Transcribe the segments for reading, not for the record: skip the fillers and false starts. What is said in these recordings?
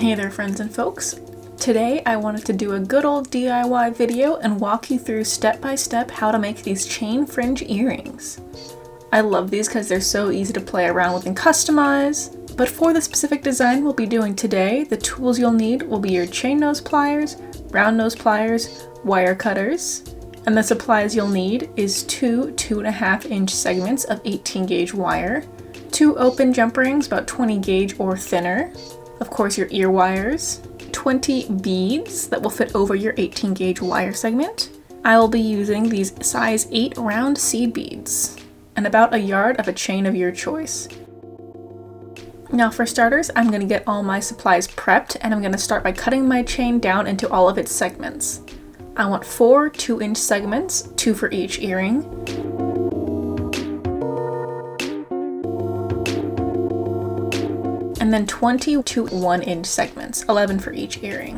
Hey there friends and folks. Today I wanted to do a good old DIY video and walk you through step by step how to make these chain fringe earrings. I love these because they're so easy to play around with and customize, but for the specific design we'll be doing today, the tools you'll need will be your chain nose pliers, round nose pliers, wire cutters, and the supplies you'll need is two 2.5 inch segments of 18 gauge wire, 2 open jump rings about 20 gauge or thinner, of course your ear wires, 20 beads that will fit over your 18 gauge wire segment. I will be using these size 8 round seed beads, and about a yard of a chain of your choice. Now for starters, I'm going to get all my supplies prepped, and I'm going to start by cutting my chain down into all of its segments. I want 4 2-inch segments, 2 for each earring. And then 20 to 1-inch segments, 11 for each earring.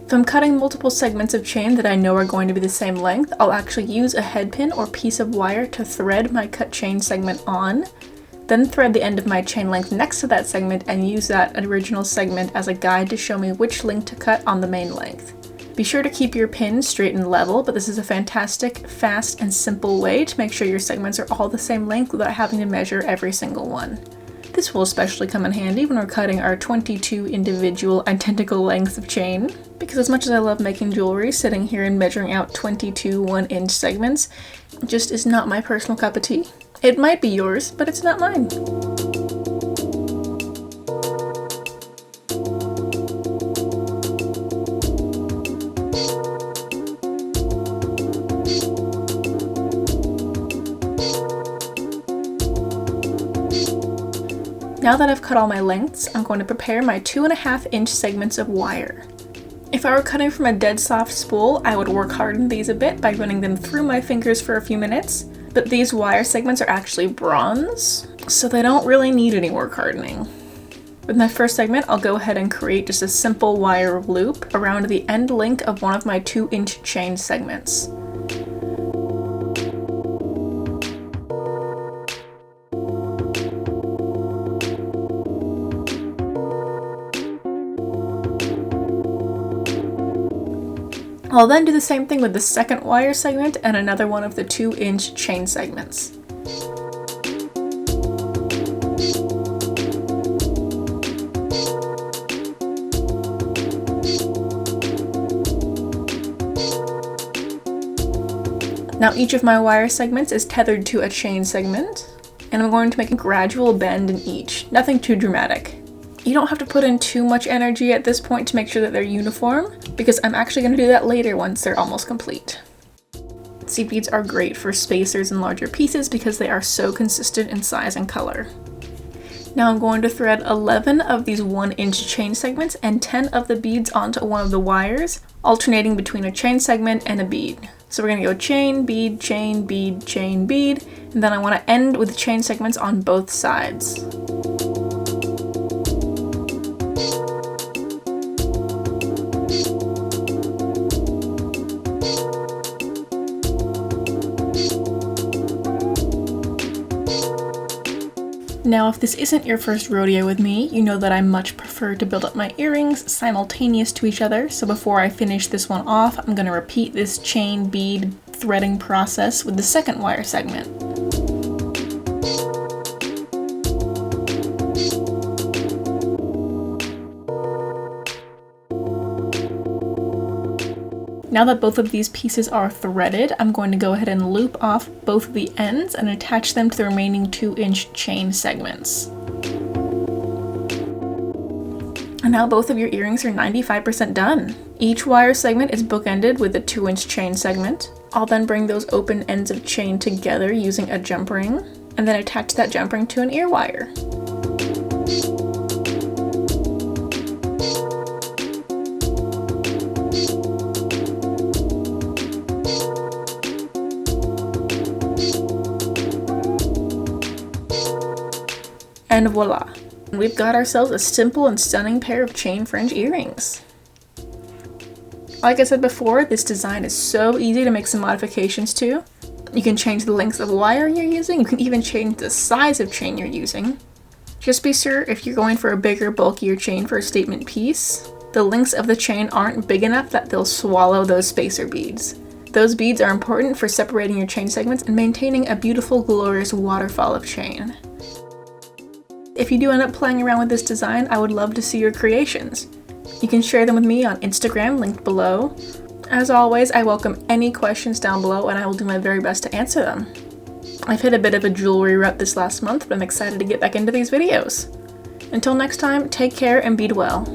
If I'm cutting multiple segments of chain that I know are going to be the same length, I'll actually use a head pin or piece of wire to thread my cut chain segment on, then thread the end of my chain length next to that segment and use that original segment as a guide to show me which link to cut on the main length. Be sure to keep your pin straight and level, but this is a fantastic, fast, and simple way to make sure your segments are all the same length without having to measure every single one. This will especially come in handy when we're cutting our 22 individual identical lengths of chain, because as much as I love making jewelry, sitting here and measuring out 22 1-inch segments just is not my personal cup of tea. It might be yours, but it's not mine. Now that I've cut all my lengths, I'm going to prepare my 2.5 inch segments of wire. If I were cutting from a dead soft spool, I would work harden these a bit by running them through my fingers for a few minutes, but these wire segments are actually bronze, so they don't really need any work hardening. With my first segment, I'll go ahead and create just a simple wire loop around the end link of one of my 2-inch chain segments. I'll then do the same thing with the second wire segment and another one of the 2-inch chain segments. Now each of my wire segments is tethered to a chain segment, and I'm going to make a gradual bend in each, nothing too dramatic. You don't have to put in too much energy at this point to make sure that they're uniform, because I'm actually going to do that later once they're almost complete. Seed beads are great for spacers and larger pieces because they are so consistent in size and color. Now I'm going to thread 11 of these 1-inch chain segments and 10 of the beads onto one of the wires, alternating between a chain segment and a bead. So we're going to go chain, bead, chain, bead, chain, bead, and then I want to end with chain segments on both sides. Now, if this isn't your first rodeo with me, you know that I much prefer to build up my earrings simultaneous to each other, so before I finish this one off, I'm going to repeat this chain bead threading process with the second wire segment. Now that both of these pieces are threaded, I'm going to go ahead and loop off both of the ends and attach them to the remaining 2-inch chain segments. And now both of your earrings are 95% done. Each wire segment is bookended with a 2-inch chain segment. I'll then bring those open ends of chain together using a jump ring, and then attach that jump ring to an ear wire. And voila! We've got ourselves a simple and stunning pair of chain fringe earrings. Like I said before, this design is so easy to make some modifications to. You can change the length of wire you're using, you can even change the size of chain you're using. Just be sure if you're going for a bigger, bulkier chain for a statement piece, the links of the chain aren't big enough that they'll swallow those spacer beads. Those beads are important for separating your chain segments and maintaining a beautiful, glorious waterfall of chain. If you do end up playing around with this design, I would love to see your creations. You can share them with me on Instagram, linked below. As always, I welcome any questions down below and I will do my very best to answer them. I've hit a bit of a jewelry rut this last month, but I'm excited to get back into these videos. Until next time, take care and bead well.